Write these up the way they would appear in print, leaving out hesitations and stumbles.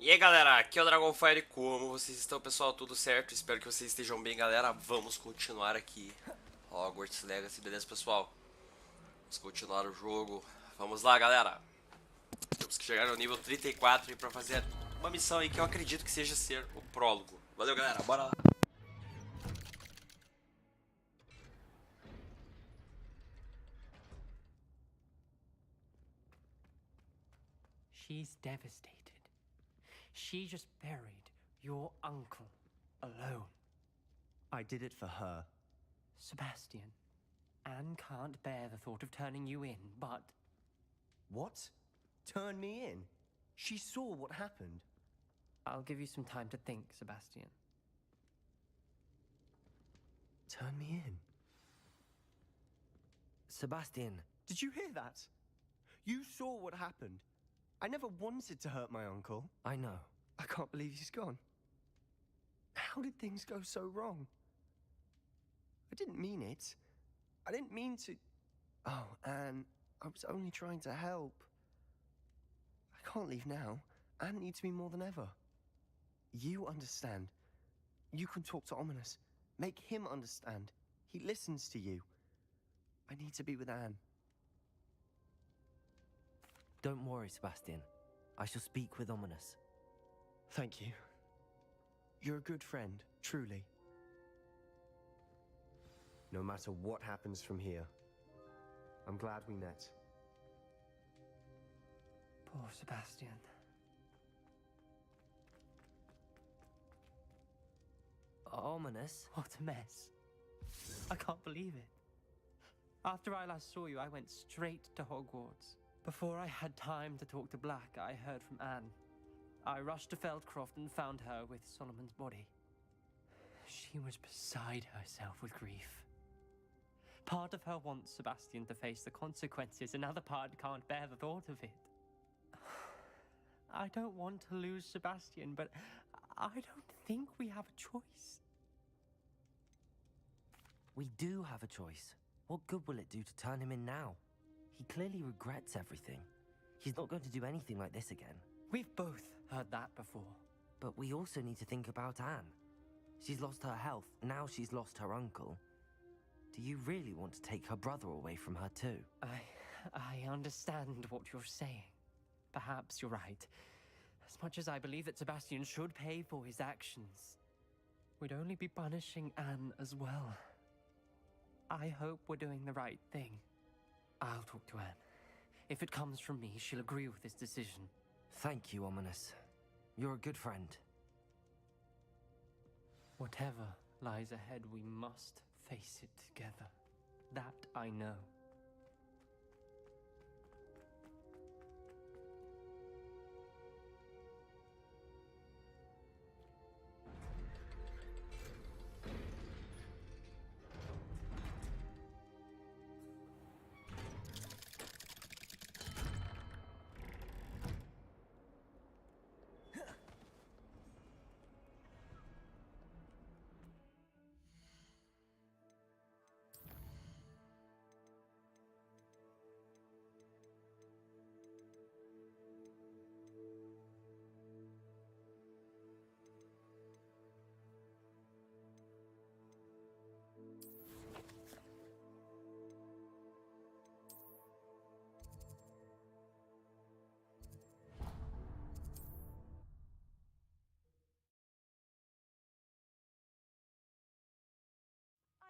E aí galera, aqui é o Dragonfire, como vocês estão pessoal? Tudo certo? Espero que vocês estejam bem galera, vamos continuar aqui Hogwarts Legacy, beleza pessoal? Vamos continuar o jogo, vamos lá galera. Temos que chegar no nível 34 e pra fazer uma missão aí que eu acredito que seja ser o prólogo. Valeu galera, bora lá. She's devastated. She just buried your uncle alone. I did it for her. Sebastian, Anne can't bear the thought of turning you in, but... What? Turn me in? She saw what happened. I'll give you some time to think, Sebastian. Turn me in? Sebastian. Did you hear that? You saw what happened. I never wanted to hurt my uncle. I know. I can't believe he's gone. How did things go so wrong? I didn't mean it. I didn't mean to... Oh, Anne, I was only trying to help. I can't leave now. Anne needs me more than ever. You understand. You can talk to Ominous. Make him understand. He listens to you. I need to be with Anne. Don't worry, Sebastian. I shall speak with Ominous. Thank you. You're a good friend, truly. No matter what happens from here, I'm glad we met. Poor Sebastian. Ominous? What a mess. I can't believe it. After I last saw you, I went straight to Hogwarts. Before I had time to talk to Black, I heard from Anne. I rushed to Feldcroft and found her with Solomon's body. She was beside herself with grief. Part of her wants Sebastian to face the consequences, another part can't bear the thought of it. I don't want to lose Sebastian, but I don't think we have a choice. We do have a choice. What good will it do to turn him in now? He clearly regrets everything. He's not going to do anything like this again. We've both heard that before. But we also need to think about Anne. She's lost her health, now she's lost her uncle. Do you really want to take her brother away from her too? I understand what you're saying. Perhaps you're right. As much as I believe that Sebastian should pay for his actions, we'd only be punishing Anne as well. I hope we're doing the right thing. I'll talk to Anne. If it comes from me, she'll agree with this decision. Thank you, Ominous. You're a good friend. Whatever lies ahead, we must face it together. That I know.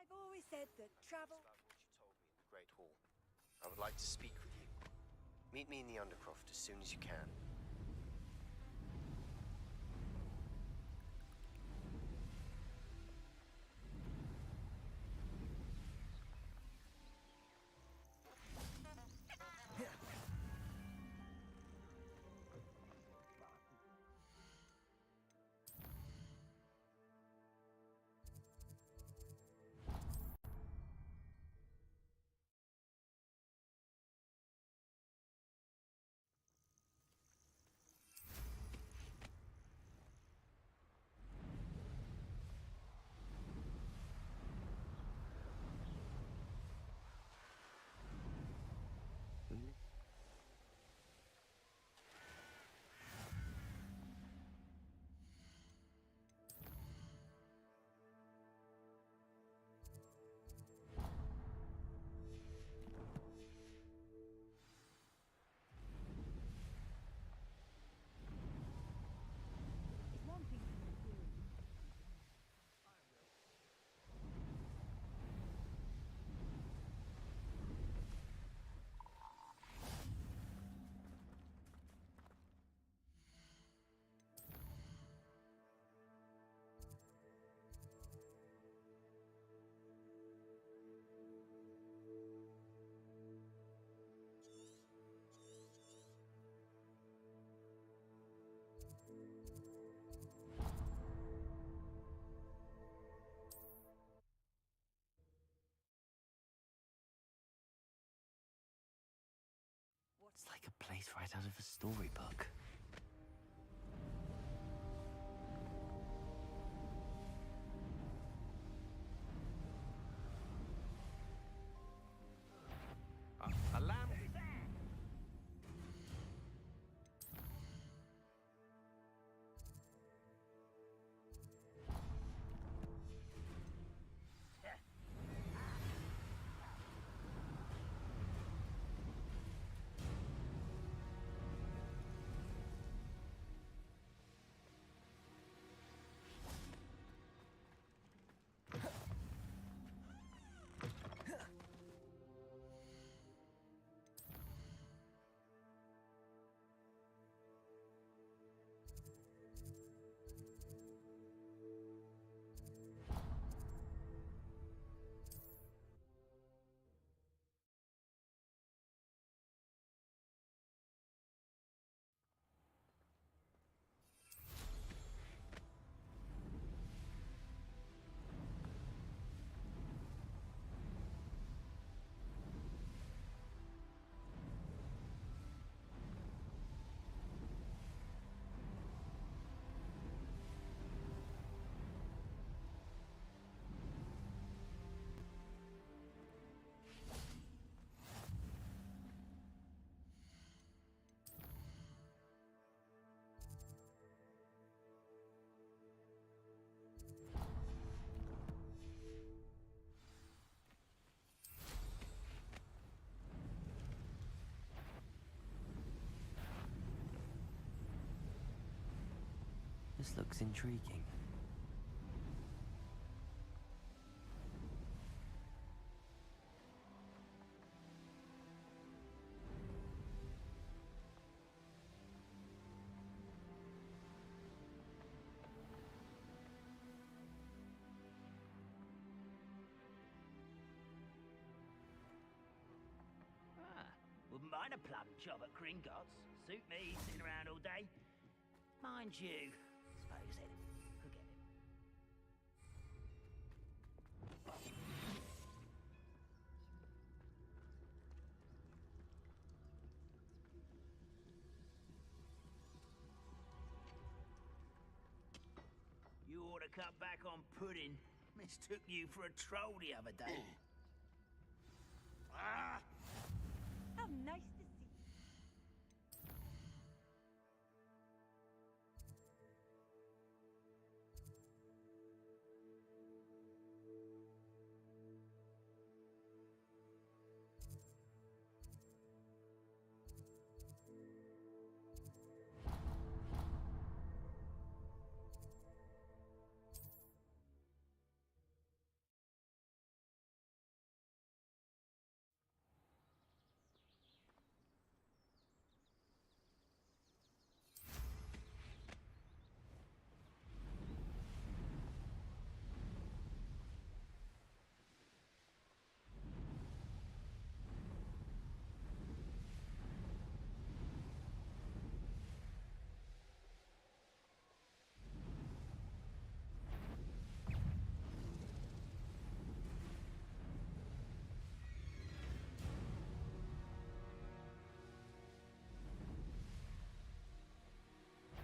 I've always said that travel... About what you told me in the Great Hall. I would like to speak with you. Meet me in the Undercroft as soon as you can. like a place right out of a storybook. A lamp. This looks intriguing. Wouldn't mind a plum job at Gringotts. Suit me, sitting around all day. Mind you, suppose it. Forget it. You ought to cut back on pudding. Mistook you for a troll the other day. How nice to see you.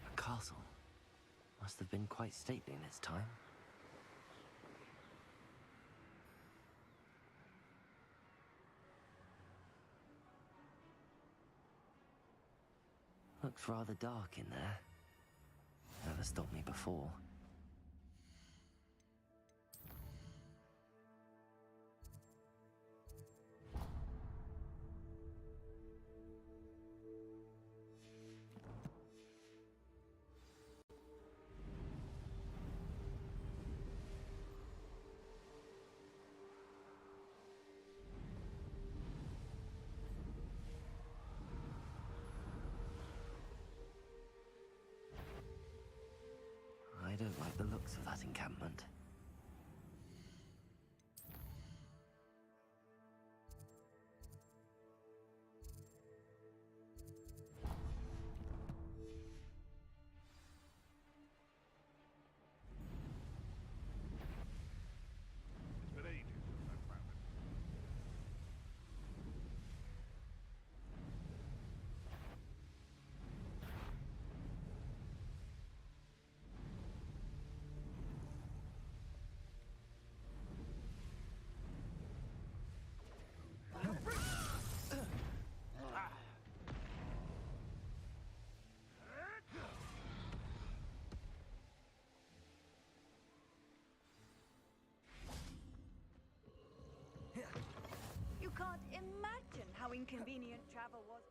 A castle. Must have been quite stately in its time. Looks rather dark in there. Never stopped me before. I don't like the looks of that encampment. It's been ages since I found it. inconvenient travel was.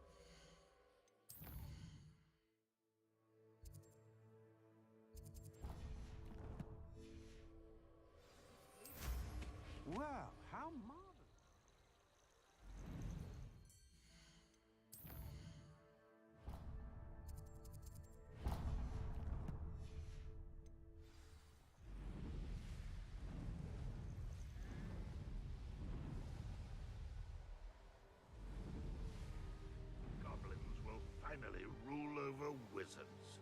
Well, how modern. Goblins will finally rule over wizards.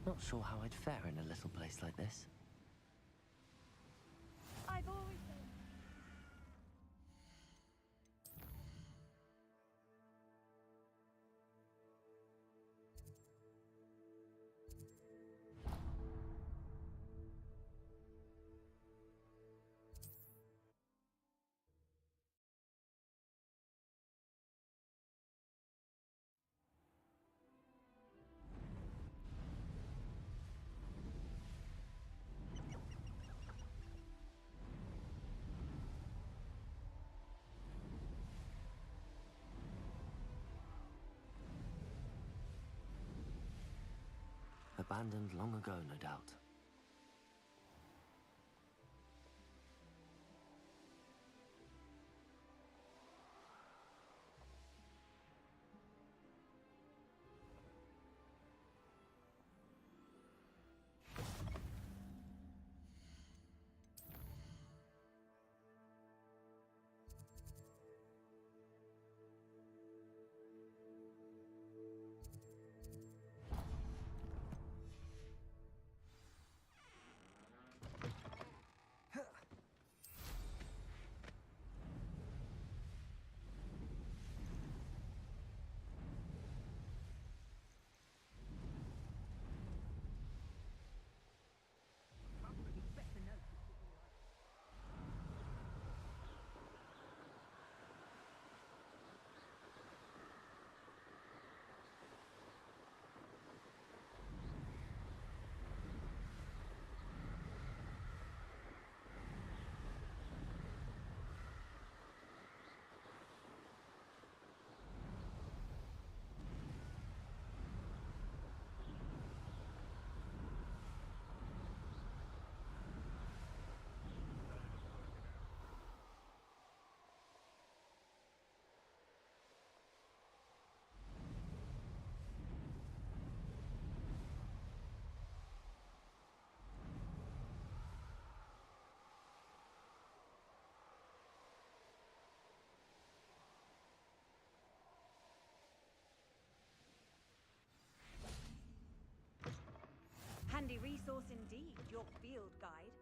Not sure how I'd fare in a little place like this. I've always said. Abandoned long ago, no doubt. Handy resource indeed, your field guide.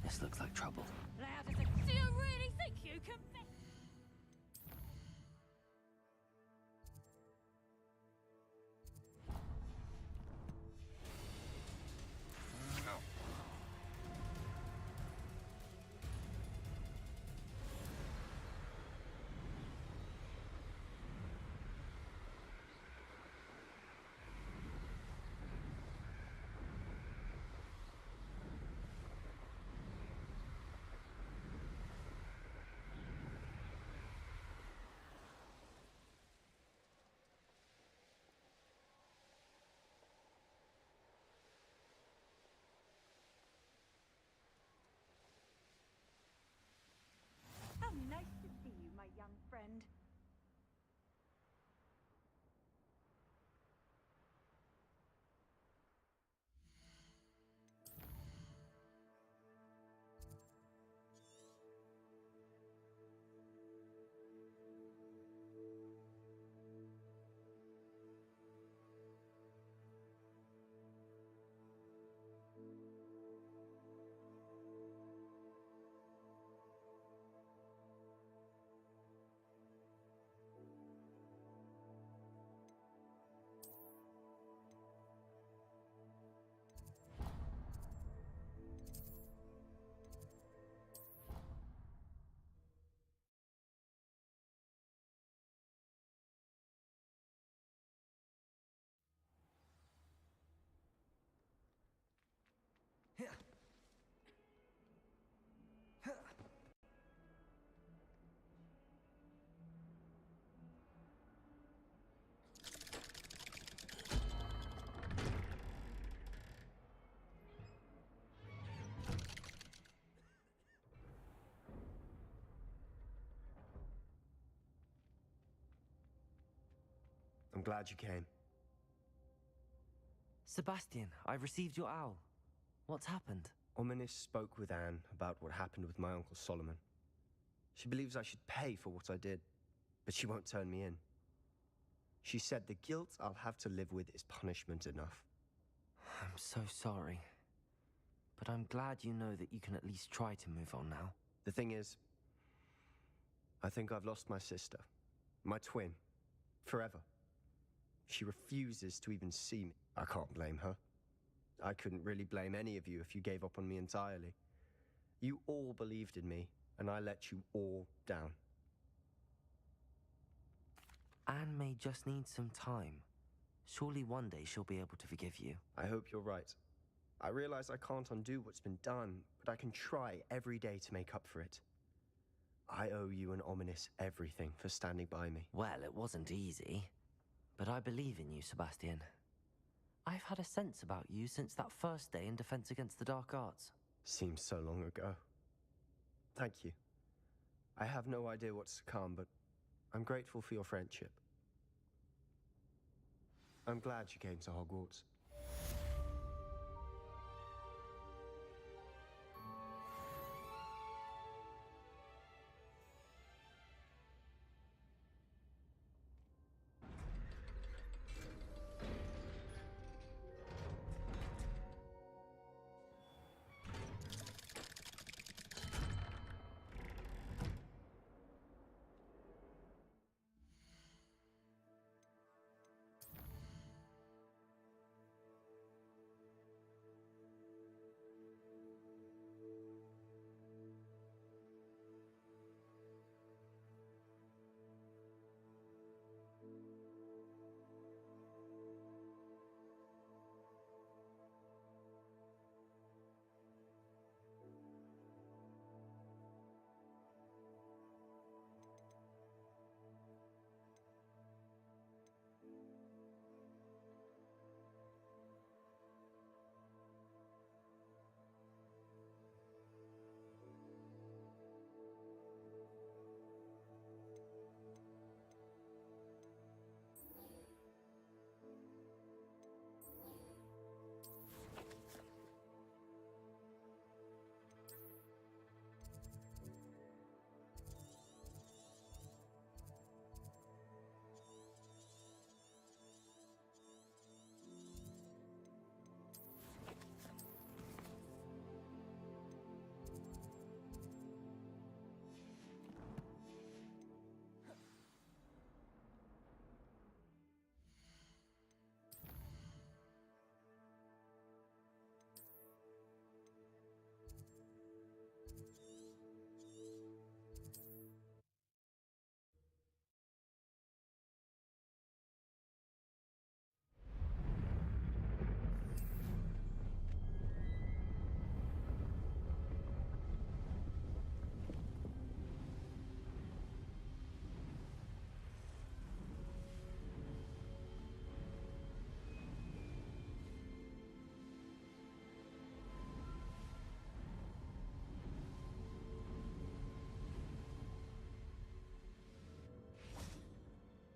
This looks like trouble. Loud as a... Do you really think you can... I'm glad you came. Sebastian, I received your owl. What's happened? Ominis spoke with Anne about what happened with my Uncle Solomon. She believes I should pay for what I did, but she won't turn me in. She said the guilt I'll have to live with is punishment enough. I'm so sorry. But I'm glad you know that you can at least try to move on now. The thing is, I think I've lost my sister, my twin, forever. She refuses to even see me. I can't blame her. I couldn't really blame any of you if you gave up on me entirely. You all believed in me, and I let you all down. Anne may just need some time. Surely one day she'll be able to forgive you. I hope you're right. I realize I can't undo what's been done, but I can try every day to make up for it. I owe you and Ominis everything for standing by me. Well, it wasn't easy. But I believe in you, Sebastian. I've had a sense about you since that first day in Defense Against the Dark Arts. Seems so long ago. Thank you. I have no idea what's to come, but I'm grateful for your friendship. I'm glad you came to Hogwarts.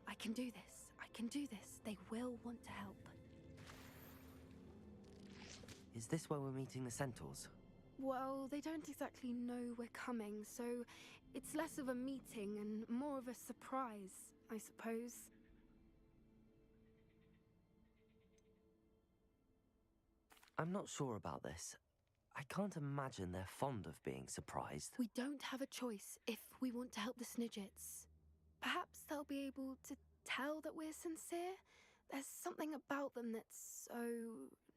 I can do this. I can do this. They will want to help. Is this where we're meeting the Centaurs? Well, they don't exactly know we're coming, so it's less of a meeting and more of a surprise, I suppose. I'm not sure about this. I can't imagine they're fond of being surprised. We don't have a choice if we want to help the Snidgets. Perhaps they'll be able to tell that we're sincere. There's something about them that's so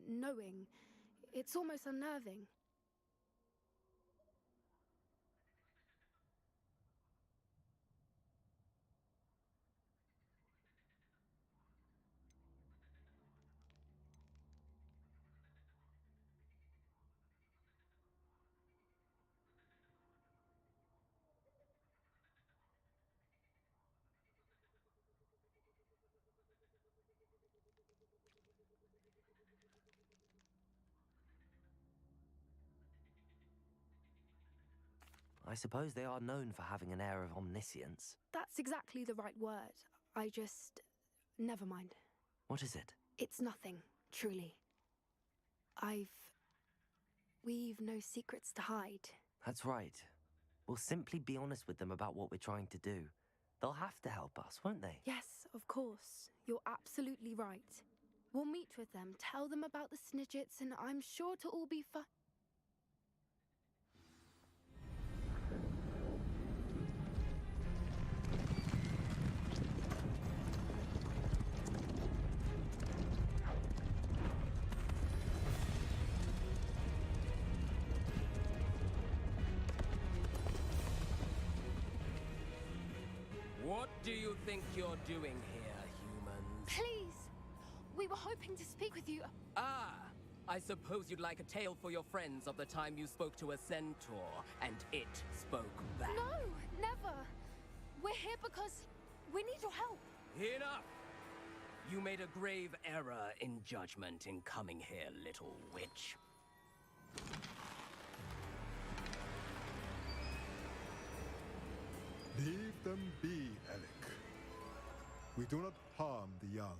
knowing. It's almost unnerving. I suppose they are known for having an air of omniscience. That's exactly the right word. I just Never mind. What is it? It's nothing, truly. We've no secrets to hide. That's right. We'll simply be honest with them about what we're trying to do. They'll have to help us, won't they? Yes, of course. You're absolutely right. We'll meet with them, tell them about the Snidgets, and I'm sure to all be fine. What do you think you're doing here, humans? Please! We were hoping to speak with you. Ah! I suppose you'd like a tale for your friends of the time you spoke to a centaur, and it spoke back. No, never. We're here because we need your help. Enough! You made a grave error in judgment in coming here, little witch. Leave them be, Alec. We do not harm the young.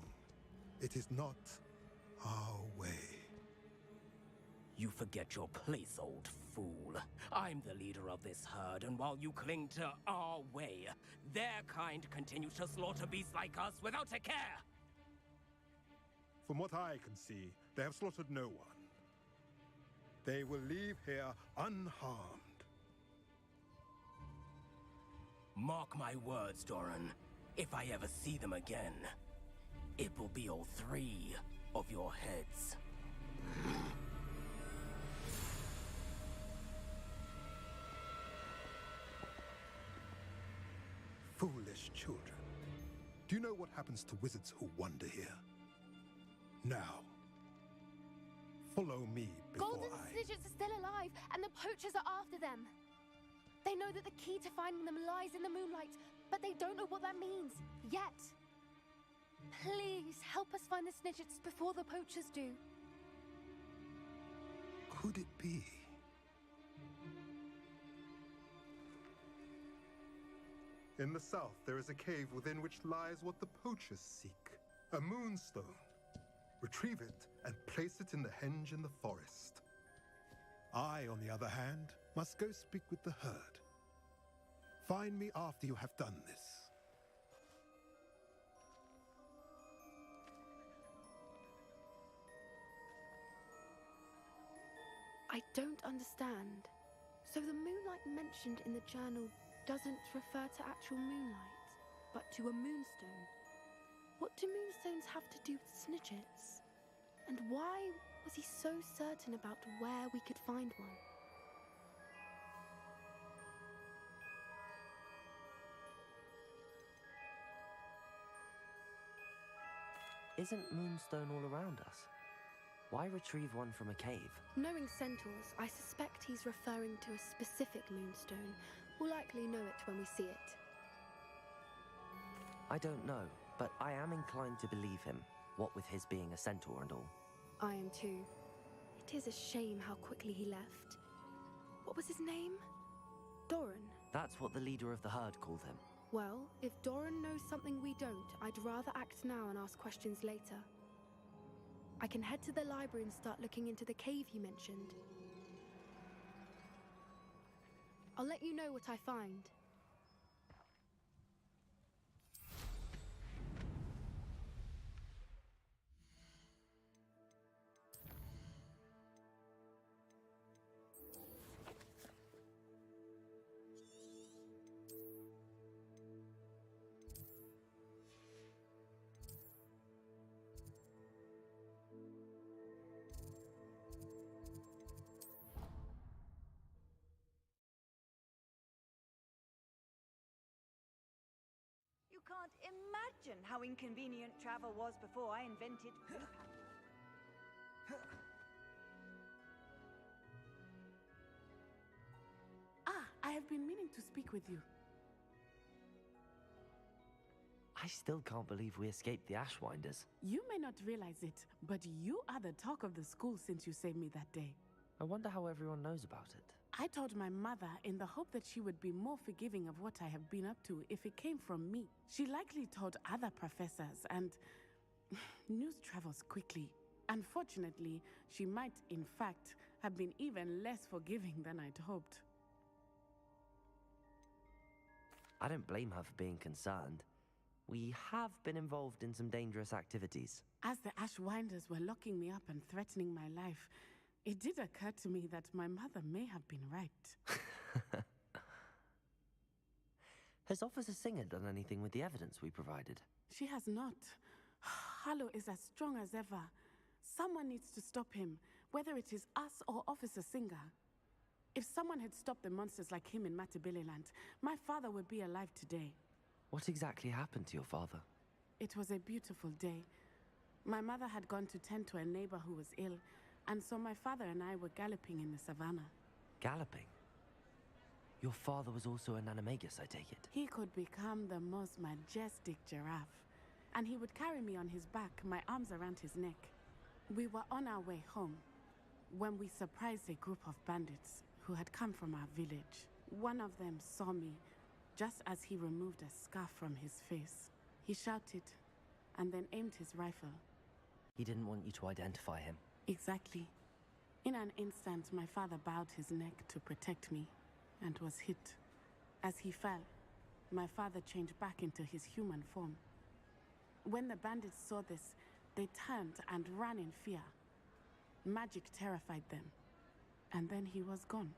It is not our way. You forget your place, old fool. I'm the leader of this herd, and while you cling to our way, their kind continues to slaughter beasts like us without a care! From what I can see, they have slaughtered no one. They will leave here unharmed. Mark my words, Doran. If I ever see them again, it will be all 3 of your heads. Foolish children. Do you know what happens to wizards who wander here? Now, follow me before Golden Snidgets are still alive, and the poachers are after them. They know that the key to finding them lies in the moonlight, but they don't know what that means, yet. Please, help us find the Snidgets before the poachers do. Could it be? In the south, there is a cave within which lies what the poachers seek. A moonstone. Retrieve it and place it in the henge in the forest. I, on the other hand, must go speak with the herd. Find me after you have done this. I don't understand. So the moonlight mentioned in the journal doesn't refer to actual moonlight, but to a moonstone. What do moonstones have to do with Snidgets? And why was he so certain about where we could find one? Isn't Moonstone all around us? Why retrieve one from a cave? Knowing centaurs, I suspect he's referring to a specific moonstone. We'll likely know it when we see it. I don't know, but I am inclined to believe him, what with his being a centaur and all. I am too. It is a shame how quickly he left. What was his name? Doran. That's what the leader of the herd called him. Well, if Doran knows something we don't, I'd rather act now and ask questions later. I can head to the library and start looking into the cave you mentioned. I'll let you know what I find. You can't imagine how inconvenient travel was before I invented... I have been meaning to speak with you. I still can't believe we escaped the Ashwinders. You may not realize it, but you are the talk of the school since you saved me that day. I wonder how everyone knows about it. I told my mother in the hope that she would be more forgiving of what I have been up to if it came from me. She likely told other professors, and news travels quickly. Unfortunately, she might, in fact, have been even less forgiving than I'd hoped. I don't blame her for being concerned. We have been involved in some dangerous activities. As the Ashwinders were locking me up and threatening my life, it did occur to me that my mother may have been right. Has Officer Singer done anything with the evidence we provided? She has not. Harlow is as strong as ever. Someone needs to stop him, whether it is us or Officer Singer. If someone had stopped the monsters like him in Matabeleland, my father would be alive today. What exactly happened to your father? It was a beautiful day. My mother had gone to tend to a neighbor who was ill, and so my father and I were galloping in the savannah. Galloping? Your father was also an animagus, I take it? He could become the most majestic giraffe, and he would carry me on his back, my arms around his neck. We were on our way home when we surprised a group of bandits who had come from our village. One of them saw me just as he removed a scarf from his face. He shouted and then aimed his rifle. He didn't want you to identify him. Exactly. In an instant, my father bowed his neck to protect me and was hit. As he fell, my father changed back into his human form. When the bandits saw this, they turned and ran in fear. Magic terrified them, and then he was gone.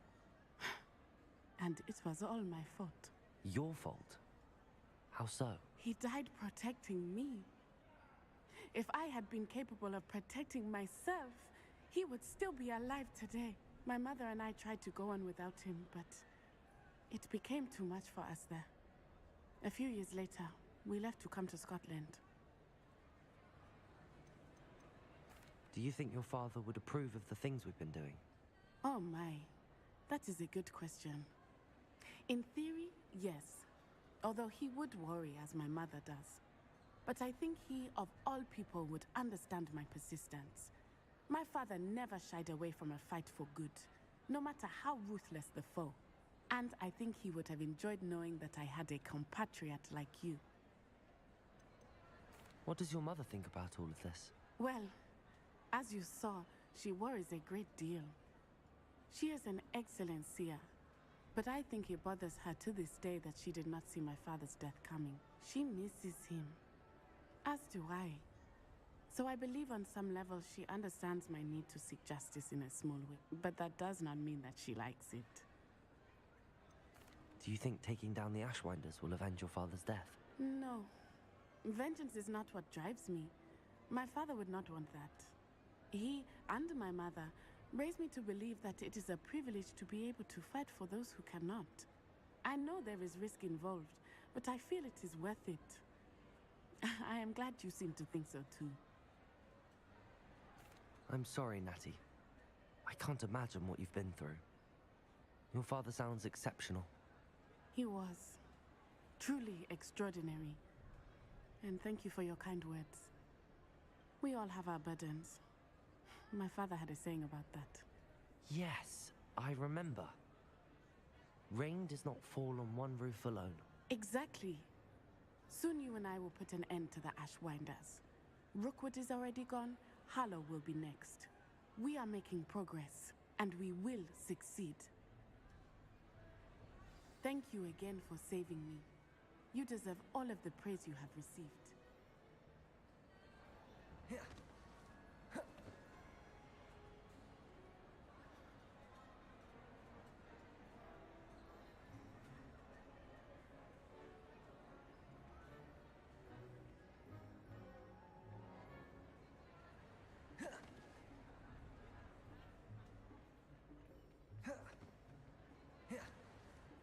And it was all my fault. Your fault? How so? He died protecting me. If I had been capable of protecting myself, he would still be alive today. My mother and I tried to go on without him, but it became too much for us there. A few years later, we left to come to Scotland. Do you think your father would approve of the things we've been doing? Oh my, that is a good question. In theory, yes. Although he would worry, as my mother does. But I think he, of all people, would understand my persistence. My father never shied away from a fight for good, no matter how ruthless the foe. And I think he would have enjoyed knowing that I had a compatriot like you. What does your mother think about all of this? Well, as you saw, she worries a great deal. She is an excellent seer, but I think it bothers her to this day that she did not see my father's death coming. She misses him, as do I. So I believe on some level she understands my need to seek justice in a small way, but that does not mean that she likes it. Do you think taking down the Ashwinders will avenge your father's death? No. Vengeance is not what drives me. My father would not want that. He and my mother raised me to believe that it is a privilege to be able to fight for those who cannot. I know there is risk involved, but I feel it is worth it. I am glad you seem to think so too. I'm sorry, Natty. I can't imagine what you've been through. Your father sounds exceptional. He was. Truly extraordinary. And thank you for your kind words. We all have our burdens. My father had a saying about that. Yes, I remember. Rain does not fall on one roof alone. Exactly. Soon you and I will put an end to the Ashwinders. Rookwood is already gone. Harlow will be next. We are making progress, and we will succeed. Thank you again for saving me. You deserve all of the praise you have received.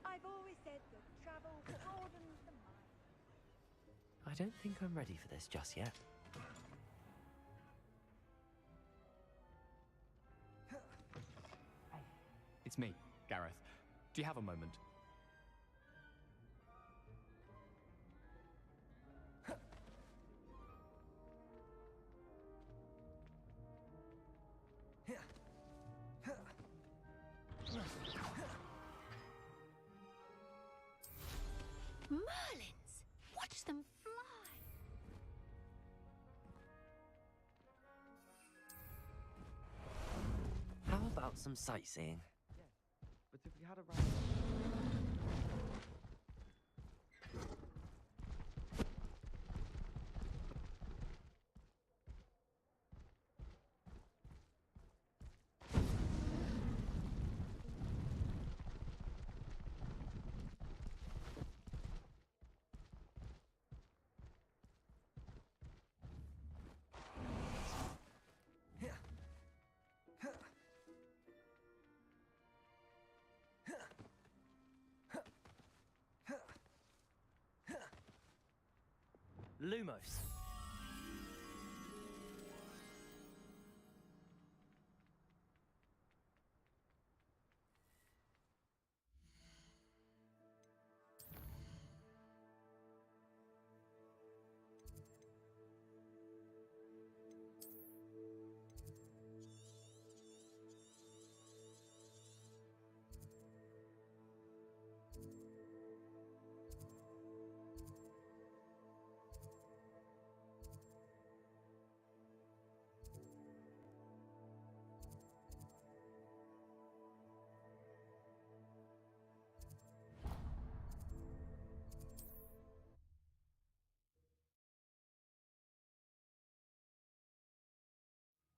I've always said that travel broadens the mind. I don't think I'm ready for this just yet. It's me, Gareth. Do you have a moment? Merlins! Watch them fly! How about some sightseeing? But if we had a Lumos.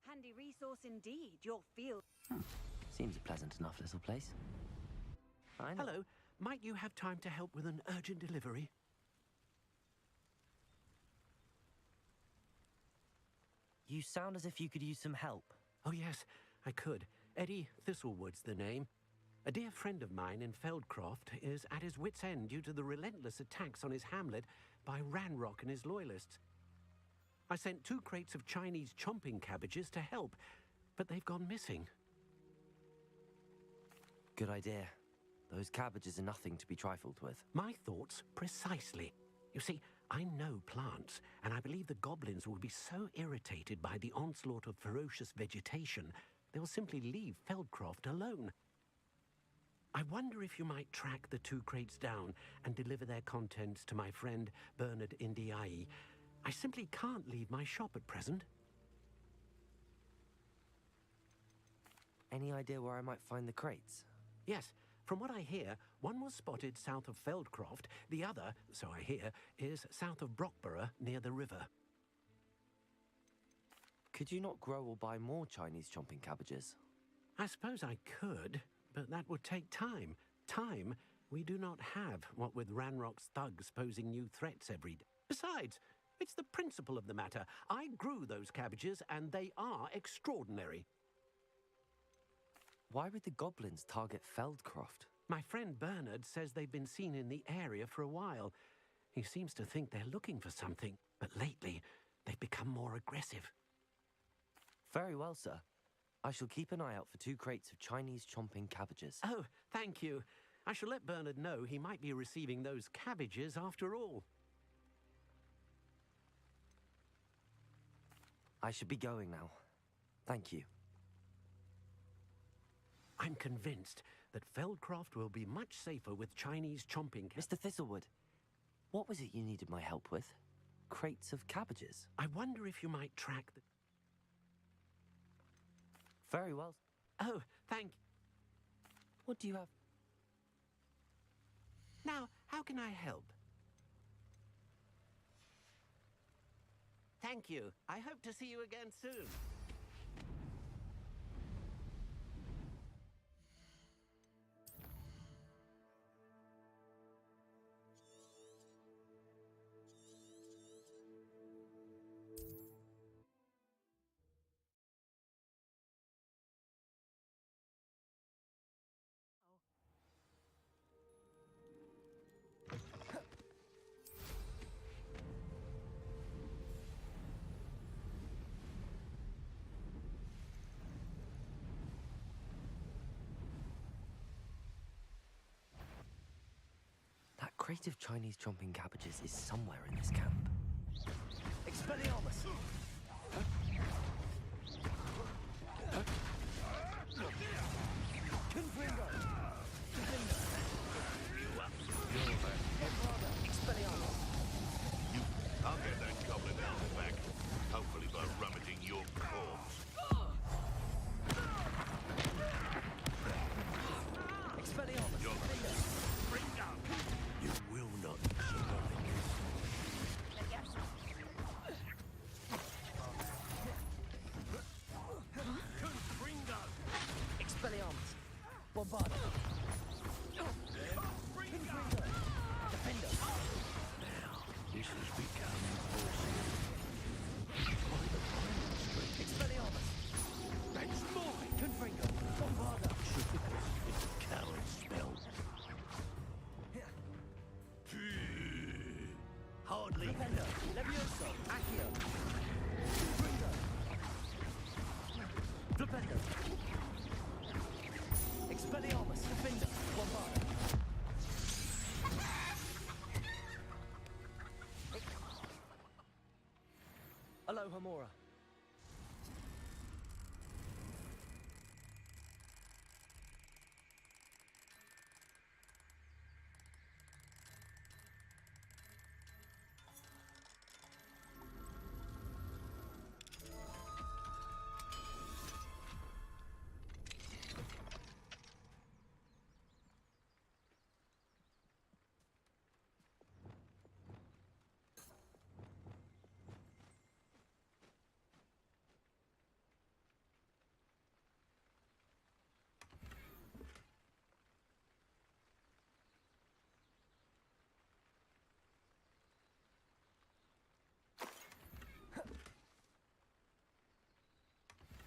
Handy resource indeed, your field. Seems a pleasant enough little place. I know. Hello. Might you have time to help with an urgent delivery? You sound as if you could use some help. Oh, yes, I could. Eddie Thistlewood's the name. A dear friend of mine in Feldcroft is at his wit's end due to the relentless attacks on his hamlet by Ranrock and his loyalists. I sent 2 crates of Chinese chomping cabbages to help, but they've gone missing. Good idea. Those cabbages are nothing to be trifled with. My thoughts precisely. You see, I know plants, and I believe the goblins will be so irritated by the onslaught of ferocious vegetation, they'll simply leave Feldcroft alone. I wonder if you might track the 2 crates down and deliver their contents to my friend Bernard Indiai. I simply can't leave my shop at present. Any idea where I might find the crates? Yes. From what I hear, one was spotted south of Feldcroft, the other, so I hear, is south of Brockborough near the river. Could you not grow or buy more Chinese chomping cabbages? I suppose I could, but that would take time. Time we do not have, what with Ranrock's thugs posing new threats every day. Besides, it's the principle of the matter. I grew those cabbages, and they are extraordinary. Why would the goblins target Feldcroft? My friend Bernard says they've been seen in the area for a while. He seems to think they're looking for something, but lately they've become more aggressive. Very well, sir. I shall keep an eye out for 2 crates of Chinese chomping cabbages. Oh, thank you. I shall let Bernard know he might be receiving those cabbages after all. I should be going now. Thank you. I'm convinced that Feldcroft will be much safer with Chinese chomping cabbages. Mr. Thistlewood, what was it you needed my help with? Crates of cabbages? I wonder if you might track the... Very well. Oh, thank... What do you have? Now, how can I help? Thank you. I hope to see you again soon. That crate of Chinese chomping cabbages is somewhere in this camp. Expelliarmus! Confringo! Defender! leave. Flipendo, Levioso, Aqui. Confringo. Flipendo. Expelliarmus, Defender, Bombarda. Aloha Mora.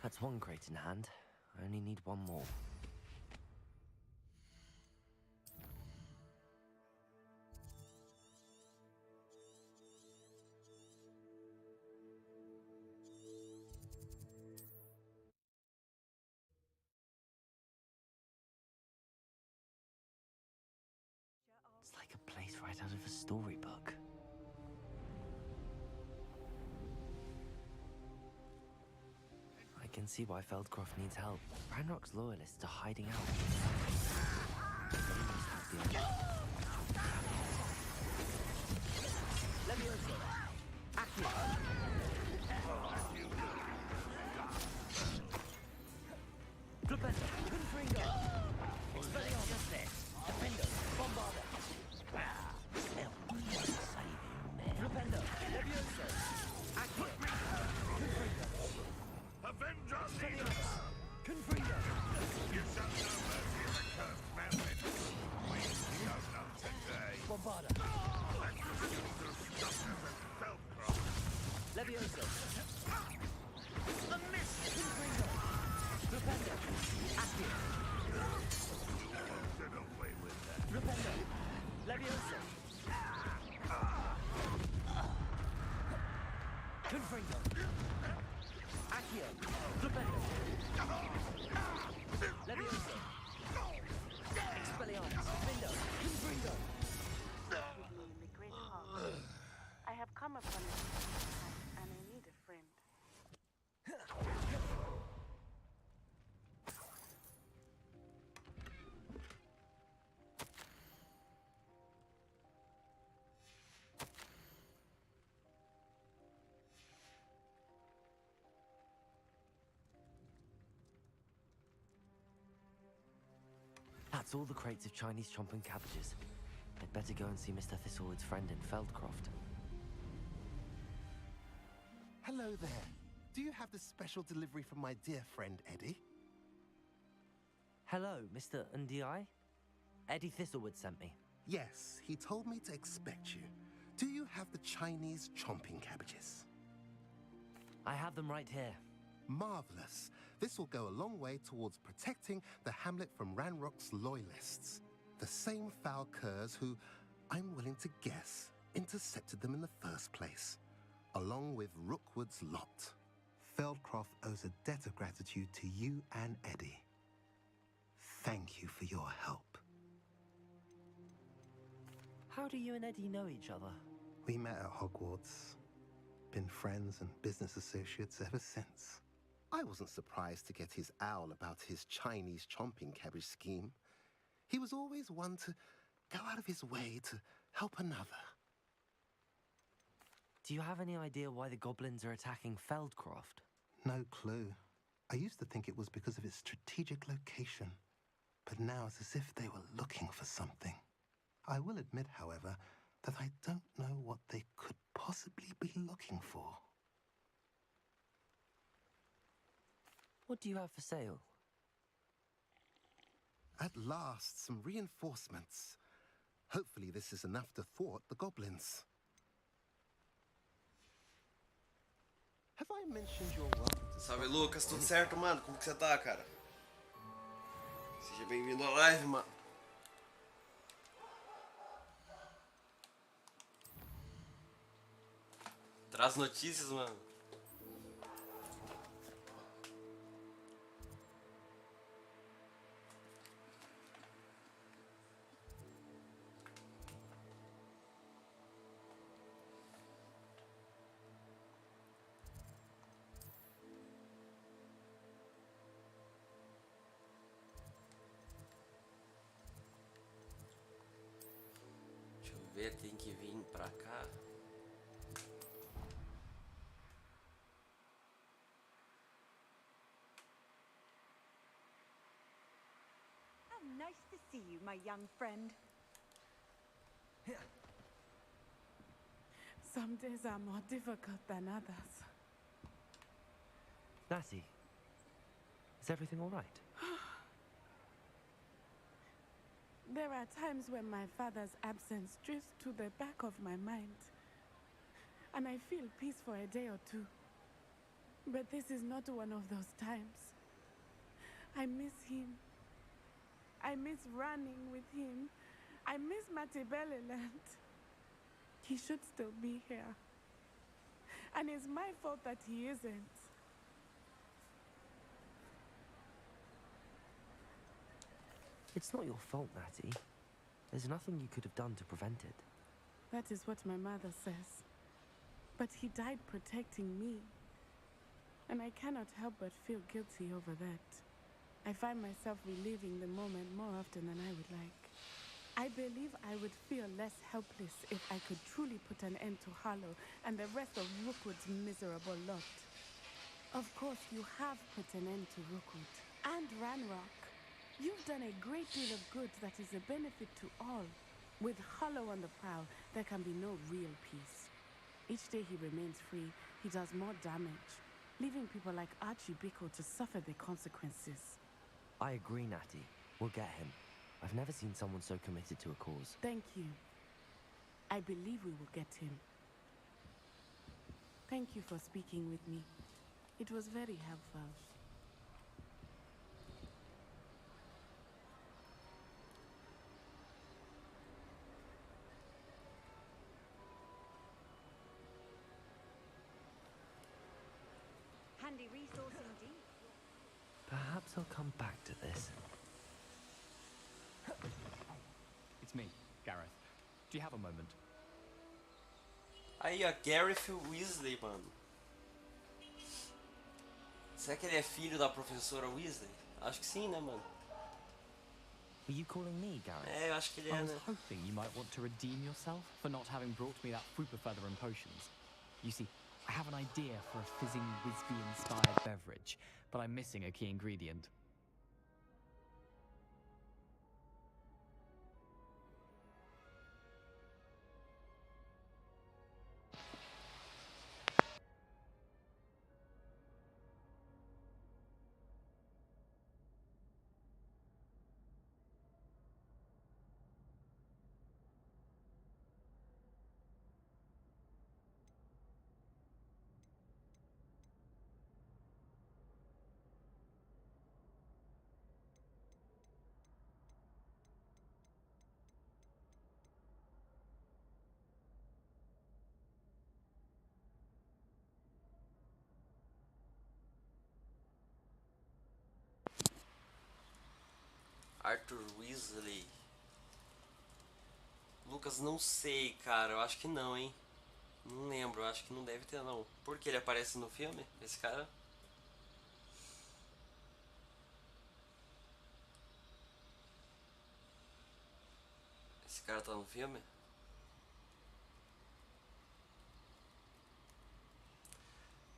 That's one crate in hand. I only need one more. It's like a place right out of a storybook. I can see why Feldcroft needs help. Ranrock's loyalists are hiding out. They must have the idea. Levioso, Aqui. Flipendo, Confringo. Expelliarmus, Defender, Bombarda. Flipendo, Levioso, Aqui. Confringo. Avenger Expelliarmus, Confringo. You shall no mercy in the cursed mountain. We shall know today. Bombarda. Let the shooter stop us at Feldcroft. Levioso. The mist! Confringo. Flipendo, Aqui. Get away with that. Flipendo, Levioso. Confringo. Accio. Flipendo. Levioso. Expelliarmus. Vindo. Confringo. In the great hall, I have come upon a and I need a friend. That's all the crates of Chinese chomping cabbages. I'd better go and see Mr. Thistlewood's friend in Feldcroft. Hello there. Do you have the special delivery from my dear friend Eddie? Hello, Mr. Ndi? Eddie Thistlewood sent me. Yes, he told me to expect you. Do you have the Chinese chomping cabbages? I have them right here. Marvelous. This will go a long way towards protecting the hamlet from Ranrock's loyalists. The same foul curs who, I'm willing to guess, intercepted them in the first place, along with Rookwood's lot. Feldcroft owes a debt of gratitude to you and Eddie. Thank you for your help. How do you and Eddie know each other? We met at Hogwarts. Been friends and business associates ever since. I wasn't surprised to get his owl about his Chinese chomping cabbage scheme. He was always one to go out of his way to help another. Do you have any idea why the goblins are attacking Feldcroft? No clue. I used to think it was because of its strategic location, but now it's as if they were looking for something. I will admit, however, that I don't know what they could possibly be looking for. What do you have for sale? At last, some reinforcements. Hopefully this is enough to thwart the goblins. Have I mentioned your welcome to... Salve, Lucas. Tudo certo, mano? Como que você tá, cara? Seja bem-vindo à live, mano. Traz notícias, mano. Deixa eu ver, tem que vir pra cá. Nice to see you, my young friend. Some days are more difficult than others. Natty, is everything all right? There are times when my father's absence drifts to the back of my mind, and I feel peace for a day or two. But this is not one of those times. I miss him. I miss running with him. I miss Matibeleland. He should still be here. And it's my fault that he isn't. It's not your fault, Natty. There's nothing you could have done to prevent it. That is what my mother says. But he died protecting me. And I cannot help but feel guilty over that. I find myself reliving the moment more often than I would like. I believe I would feel less helpless if I could truly put an end to Harlow and the rest of Rookwood's miserable lot. Of course, you have put an end to Rookwood and Ranrock. You've done a great deal of good that is a benefit to all. With Harlow on the prowl, there can be no real peace. Each day he remains free, he does more damage, leaving people like Archie Bickle to suffer the consequences. I agree, Natty. We'll get him. I've never seen someone so committed to a cause. Thank you. I believe we will get him. Thank you for speaking with me. It was very helpful. Handy resource indeed. Perhaps I'll come back to this. It's me, Gareth. Do you have a moment? Aí, ó, Gareth Weasley, mano. Será que ele é filho da professora Weasley? Acho que sim, né, mano? Were you calling me, Gareth? É, eu acho que ele I é, was né? hoping you might want to redeem yourself for not having brought me that Frupa Feather and potions. You see, I have an idea for a fizzing Whizbee-inspired beverage, but I'm missing a key ingredient. Arthur Weasley. Lucas, não sei, cara. Eu acho que não, hein? Não lembro, eu acho que não deve ter, não. Por que ele aparece no filme, esse cara? Esse cara tá no filme?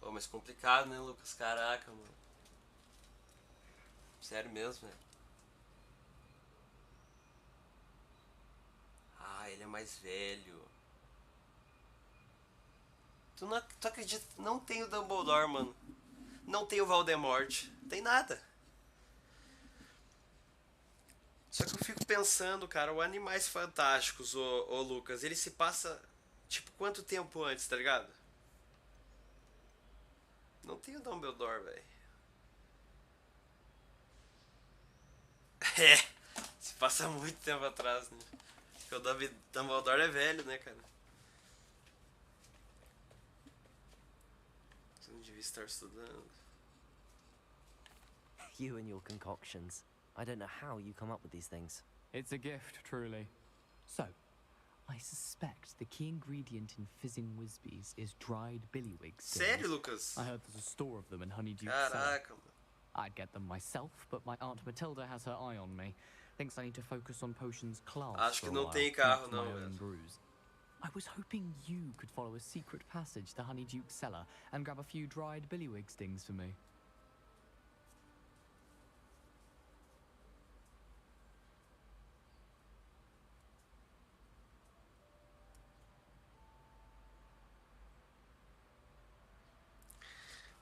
Pô, mas complicado, né, Lucas? Caraca, mano. Sério mesmo, velho. Ah, ele é mais velho. Tu acredita? Não tem o Dumbledore, mano. Não tem o Voldemort. Tem nada. Só que eu fico pensando, cara, o Animais Fantásticos, ô Lucas, ele se passa, tipo, quanto tempo antes, tá ligado? Não tem o Dumbledore, velho. É, se passa muito tempo atrás, né? Porque o Dumbledore é velho, né, cara? Você não devia estar estudando. You and your concoctions. I don't know how you come up with these things. It's a gift, truly. So, I suspect the key ingredient in fizzing Whizbees is dried billywig stems. Sério, Lucas? I heard there's a store of them in Honeydew Cellar. Caraca, mano. I'd get them myself, but my Aunt Matilda has her eye on me. Thinks I need to focus on potions class Acho for que a não while, tem carro, not my não, own velho. brews. I was hoping you could follow a secret passage to Honeydew Cellar and grab a few dried billywig stings for me.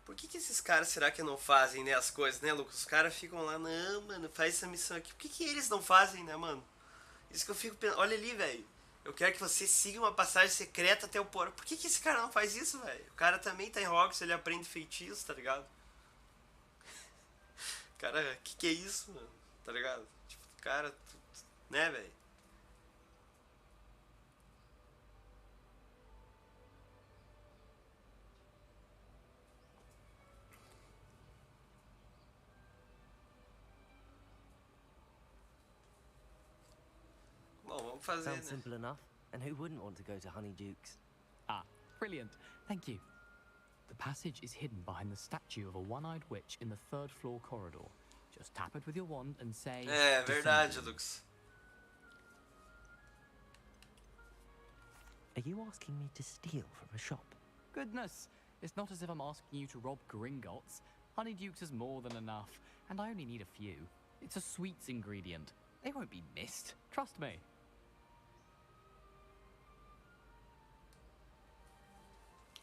Por que esses caras, será que não fazem, né, as coisas, né, Lucas? Os caras ficam lá, não, mano, faz essa missão aqui. Por que eles não fazem, né, mano? Isso que eu fico pensando. Olha ali, velho. Eu quero que você siga uma passagem secreta até o porão. Por que esse cara não faz isso, velho? O cara também tá em Hogwarts, ele aprende feitiço, tá ligado? Cara, que é isso, mano? Tá ligado? Tipo, cara, né, velho? Bom, vamos fazer, Sounds né? simple enough. And who wouldn't want to go to Honeydukes? Ah, brilliant. Thank you. The passage is hidden behind the statue of a one-eyed witch in the third floor corridor. Just tap it with your wand and say... É verdade, "Descend." Lucas. Are you asking me to steal from a shop? Goodness, it's not as if I'm asking you to rob Gringotts. Honeydukes is more than enough, and I only need a few. It's a sweets ingredient. They won't be missed. Trust me.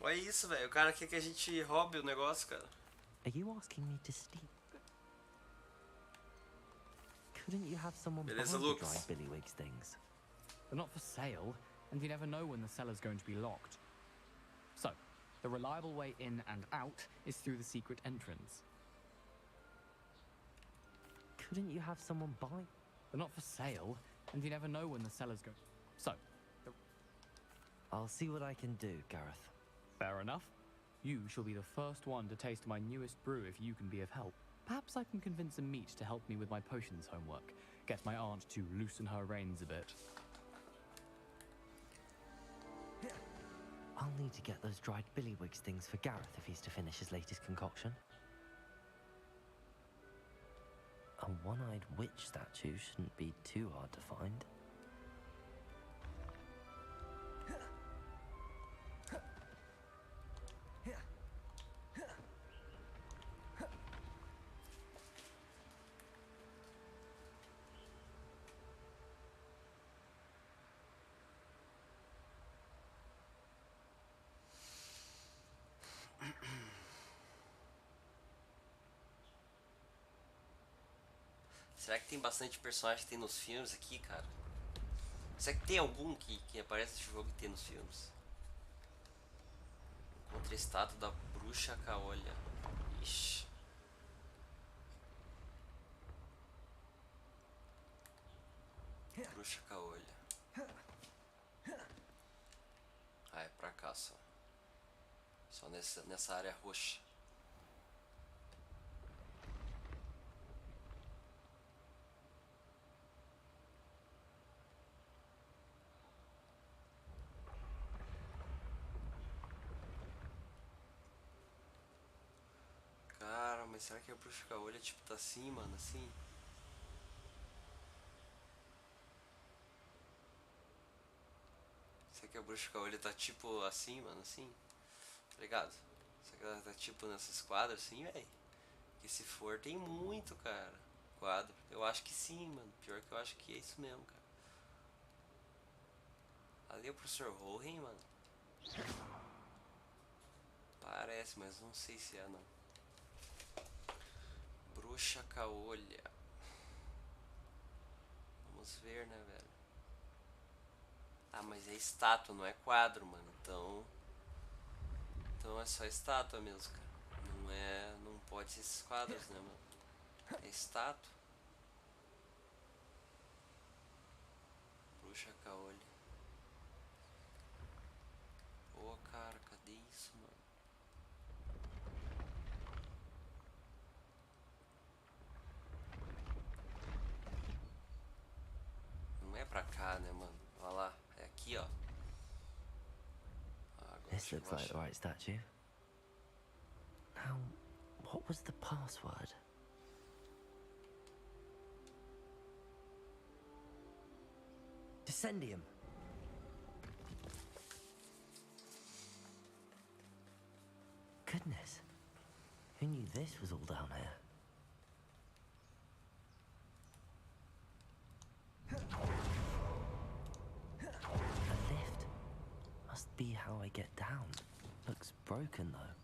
Olha isso, velho. O cara quer que a gente roube o negócio, cara. Are you asking me to steal? Couldn't you have someone buy Beleza, the Lucas. dried billywig things? They're not for sale, and you never know when the cellar's going to be locked. So, the reliable way in and out is through the secret entrance. Couldn't you have someone buy? They're not for sale, and you never know when the cellar's going... So, I'll see what I can do, Gareth. fair enough. You shall be the first one to taste my newest brew if you can be of help. Perhaps I can convince a meat to help me with my potions homework. Get my aunt to loosen her reins a bit. I'll need to get those dried billywigs things for Gareth if he's to finish his latest concoction. A one-eyed witch statue shouldn't be too hard to find. Será que tem bastante personagem que tem nos filmes aqui, cara? Será que tem algum que aparece nesse jogo que tem nos filmes? Contra a estátua da bruxa caolha. Ixi. Bruxa caolha. Ah, é pra cá só. Só nessa área roxa. Cara, mas será que a bruxa caolha tipo tá assim, mano? Assim? Será que a bruxa caolha tá tipo assim, mano? Assim? Tá ligado? Será que ela tá tipo nessas quadras assim, velho? Que se for, tem muito, cara. Quadro. Eu acho que sim, mano. Pior que eu acho que é isso mesmo, cara. Ali é o professor Hohen, mano. Parece, mas não sei se é, não. Bruxa caolha. Vamos ver, né, velho? Ah, mas é estátua, não é quadro, mano. Então é só estátua mesmo, cara. Não pode ser esses quadros, né, mano? É estátua. Bruxa caolha. Pô, cara, cadê isso, mano? This looks like the right statue. Now, what was the password? Descendium. Goodness. Who knew this was all down here? A lift. Must be how I get down. Looks broken though.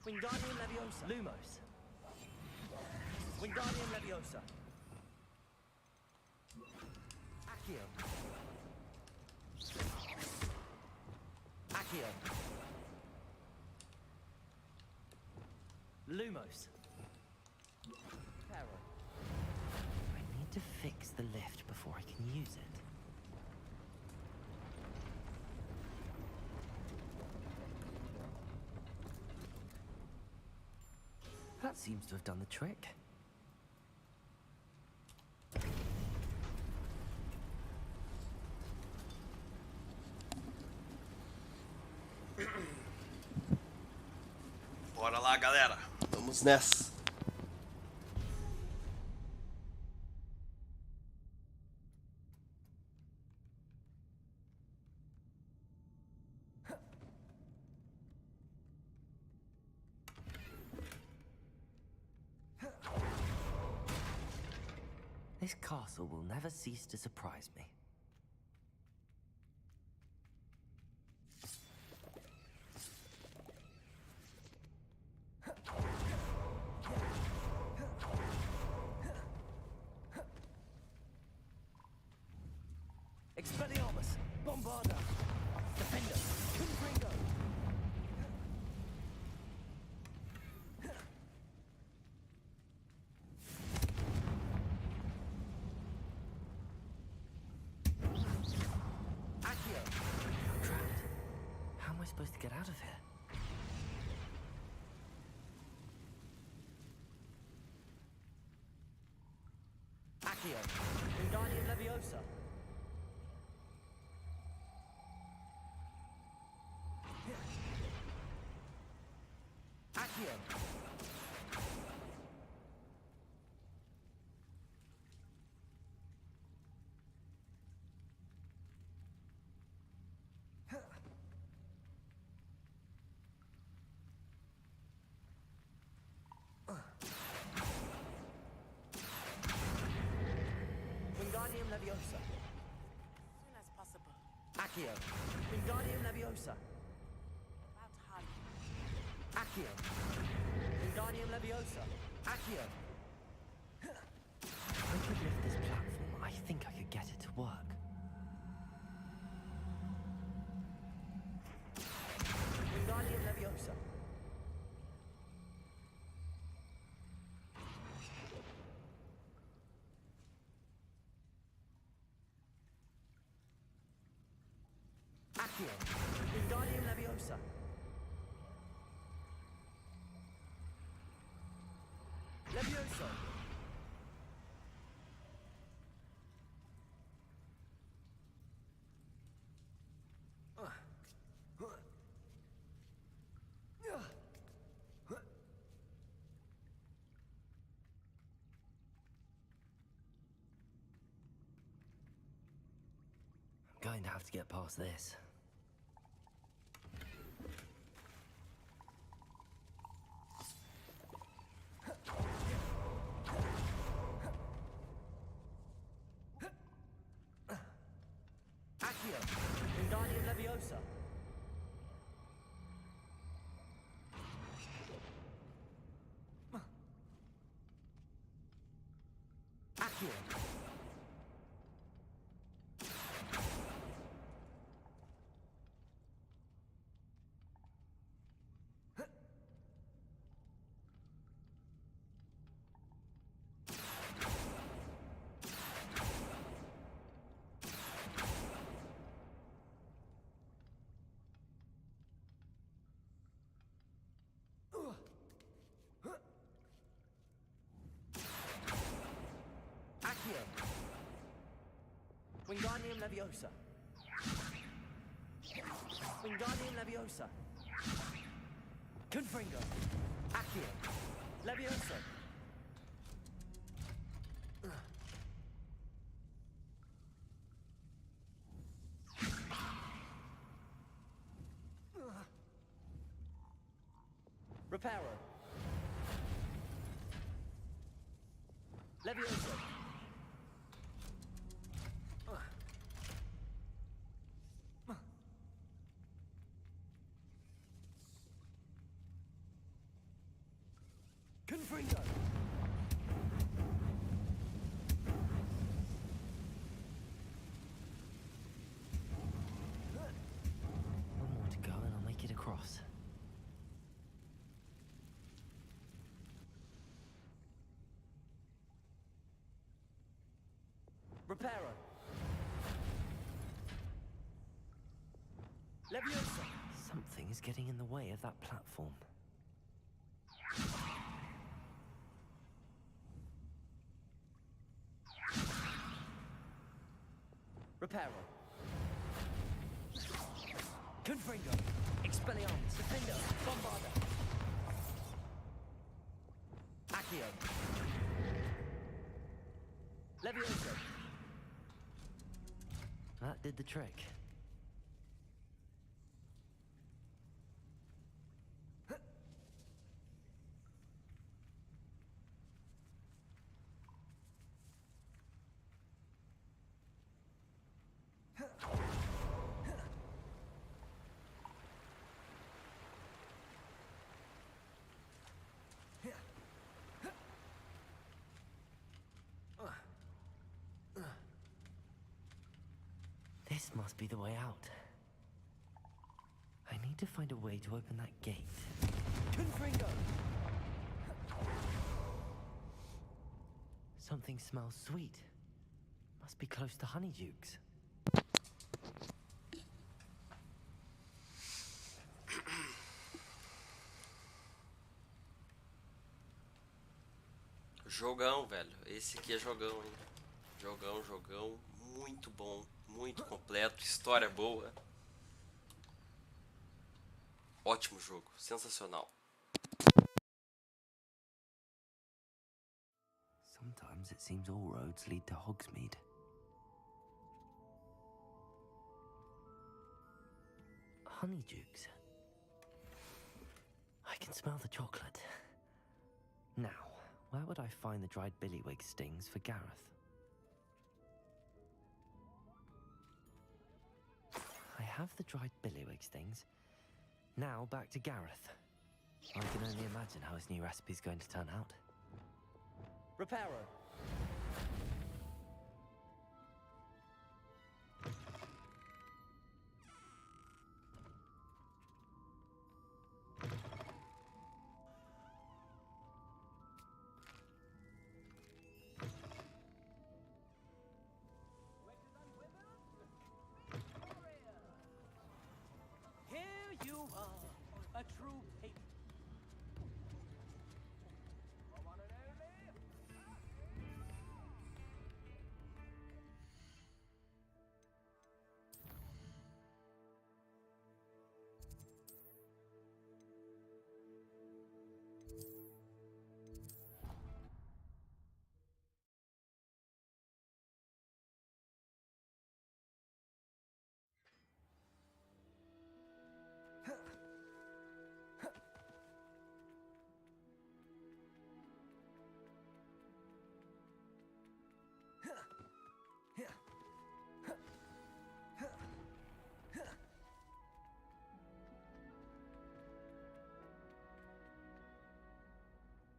Wingardium Leviosa. Lumos. Wingardium Leviosa. Accio. Accio. Lumos. Peril. I need to fix the lift before I can use it. That seems to have done the trick. Bora lá, galera. Vamos nessa. This castle will never cease to surprise me. Expelliarmus. Bombarda. Defender. Confringo. Accio. Trapped. How am I supposed to get out of here? Accio. Wingardium Leviosa. Accio. Wingardium Leviosa. As soon as possible. Accio. Wingardium Leviosa. About time. Accio. Wingardium Leviosa. Accio. If I could lift this platform, I think I could get it to work. Wingardium Leviosa. Accio. Wingardium Leviosa. Leviosa. I'm going to have to get past this. Accio. Wingardium Leviosa. Accio. Accio. Wingardium Leviosa. Wingardium Leviosa. Confringo. Accio. Leviosa. Reparo. Leviosa. Confringo. One more to go and I'll make it across. Reparo. Leviosa. Something is getting in the way of that platform. Reparo. Confringo. Expelliarmus. Defender. Bombarda. Accio. Leviosa. That did the trick. This must be the way out. I need to find a way to open that gate. Confringo. Something smells sweet. Must be close to Honeydukes. Jogão, velho. Esse aqui é jogão, hein? Jogão, jogão. Muito bom. Muito completo. História boa. Ótimo jogo. Sensacional. Sometimes it seems all roads lead to Hogsmeade. Honeydukes. I can smell the chocolate. Now, where would I find the dried billywig stings for Gareth? I have the dried billywig stings. Now back to Gareth. I can only imagine how his new recipe's going to turn out. Reparo. Here you are, a true patriot.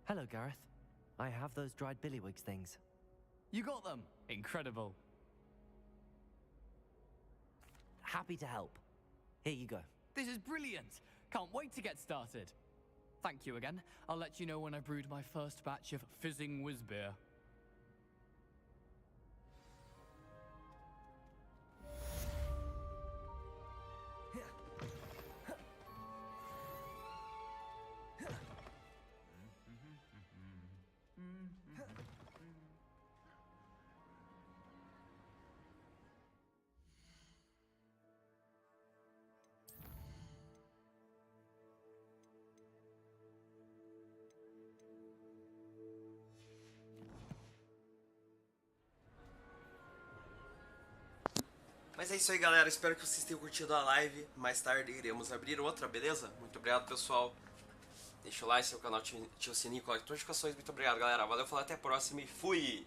Hello, Gareth. I have those dried billywig things. You got them? Incredible. Happy to help. Here you go. This is brilliant. Can't wait to get started. Thank you again. I'll let you know when I brewed my first batch of fizzing whiz beer. Mas é isso aí, galera. Espero que vocês tenham curtido a live. Mais tarde iremos abrir outra, beleza? Muito obrigado, pessoal. Deixa o like, seu canal, ativa o sininho, coloque notificações. Muito obrigado, galera. Valeu, falou, até a próxima e fui!